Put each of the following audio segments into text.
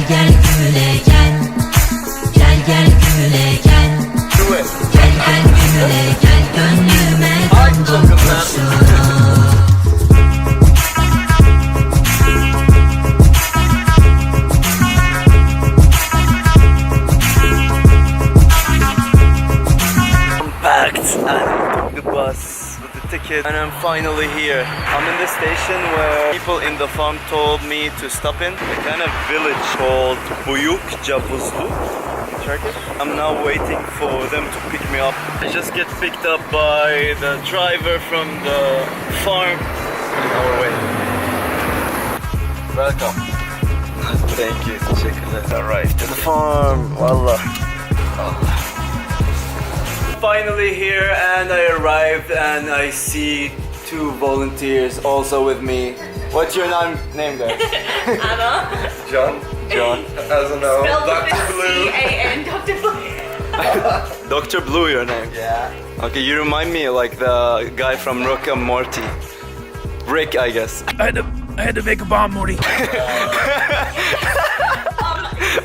gel güle gel. Gel gel güle gel. Gel gel güle gel. Gönlüme damdan kurşunu. Packed and I took the bus with the ticket and I'm finally here. I'm in the station where people in the farm told me to stop in. A kind of village called Javuzlu in Turkish. I'm now waiting for them to pick me up. I just get picked up by the driver from the farm on our way. Welcome. Thank you. Teşekkürler. Arrived to the farm. Wallah. Finally here and I arrived and I see two volunteers also with me. What's your name guys? Anna. John. As I know. Dr. Blue. C-A-N, Dr. Blue. Dr. Blue your name? Yeah. Okay, you remind me like the guy from Rick and Morty. Rick, I guess. I had to make a bomb, Morty. He's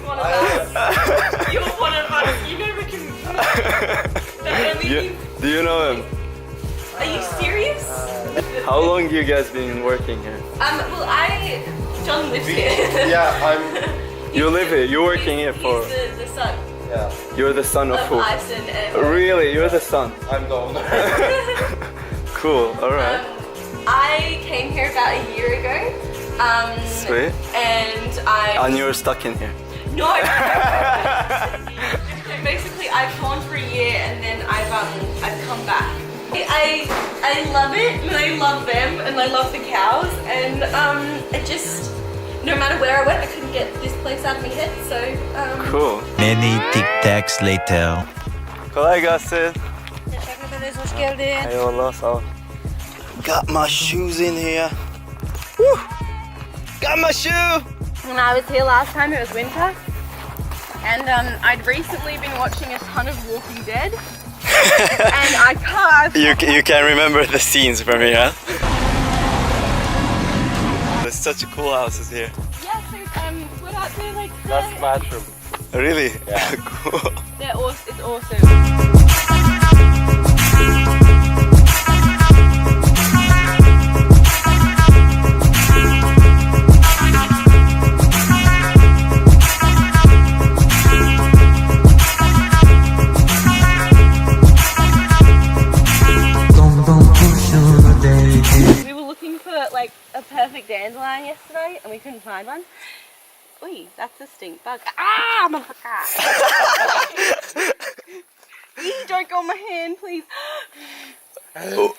one of us. You're one of us. You know Rick and Do you know him? Are you serious? How long you guys been working here? Well, John lives here. Yeah, You live here, you're working here for... He's the son yeah, You're the son of who? Ison and... Really? You're the son? I'm the owner. Cool, alright. I came here about a year ago. Sweet. And you're stuck in here? No! Basically, I've gone for a year and then I've come back. I love it and I love them and I love the cows and it just, no matter where I went, I couldn't get this place out of my head, so Cool. Many tic-tacs later. Kolay gelsin. Teşekkür ederiz, hoş geldin. Eyvallah, sağ ol. Got my shoes in here. Woo! Got my shoe! When I was here last time, it was winter. And I'd recently been watching a ton of Walking Dead. And I can't... You can remember the scenes from here, huh? There's such a cool houses here. Yeah, so we're out there like... That's the bathroom. Really? Yeah. Cool. It's awesome. We were looking for like a perfect dandelion yesterday and we couldn't find one. Oi, that's a stink bug. Ah, motherfucker! Don't go on my hand, please. What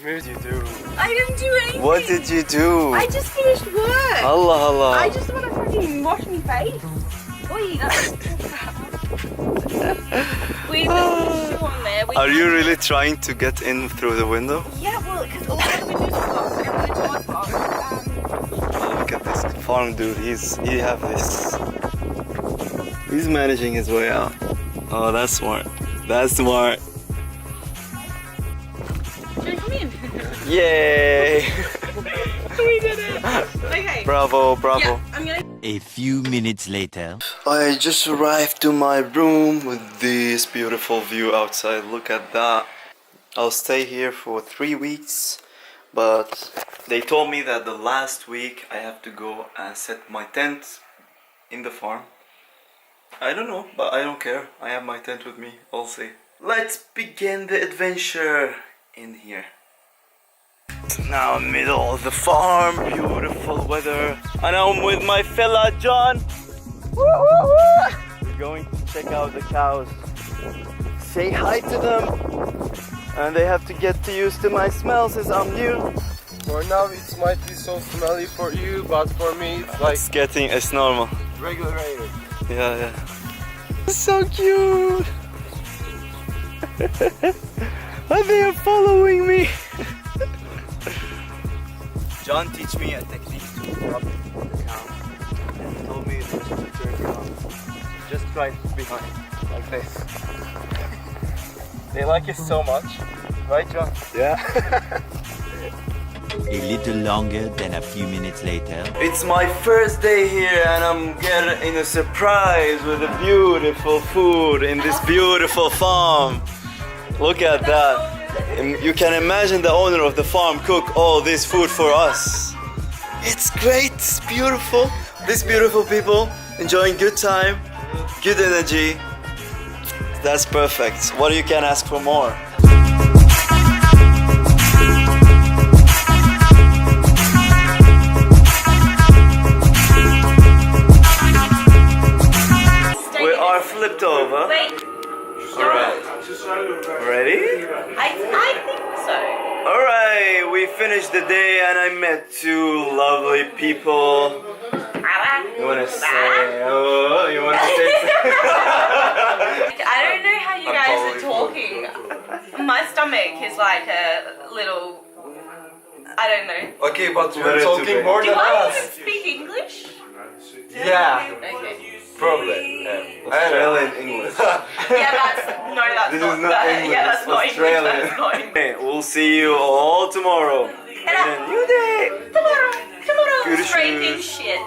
did you do? I didn't do anything. What did you do? I just finished work. Allah Allah. I just want to fucking wash my face. Oi, that's... There's a shoe on there. Are you really trying to get in through the window? Yeah, well, because all the windows are locked and the door's locked. Look at this farm dude. He have this. He's managing his way out. Oh, that's smart. That's smart. Should I come in? Yay! We did it. Okay. Bravo, bravo. Yeah, I'm gonna... A few minutes later. I just arrived to my room with this beautiful view outside. Look at that. I'll stay here for 3 weeks, but they told me that the last week I have to go and set my tent in the farm. I don't know, but I don't care. I have my tent with me. I'll see. Let's begin the adventure in here. Now middle of the farm, beautiful weather, and I'm with my fella John. We're going to check out the cows, say hi to them, and they have to get used to my smell since I'm new. For now it might be so smelly for you, but for me it's like It's normal. regular air. Yeah. It's so cute. And they are following me. John teach me a technique to rub the cow and he told me just to turn around. Just right behind, like this. They like it so much, right John? Yeah. A little longer than a few minutes later. It's my first day here and I'm getting a surprise with the beautiful food in this beautiful farm. Look at that. And you can imagine the owner of the farm cook all this food for us. It's great, it's beautiful. These beautiful people enjoying good time, good energy. That's perfect. What you can ask for more? We are flipped over. Wait. Alright. Ready? I think so. Alright, we finished the day and I met two lovely people. You wanna say? Oh, you wanna say? I don't know how you guys are talking. My stomach is like a little. I don't know. Okay, but you're Very talking too more Do than I even us. speak English? Yeah, Okay. probably. Australian English. Yeah, that's This not is not that. English, Yeah, that's it's not Australian. English. That's not English. Okay, we'll see you all tomorrow. In a new day. Tomorrow. Görüşürüz. Straight shit.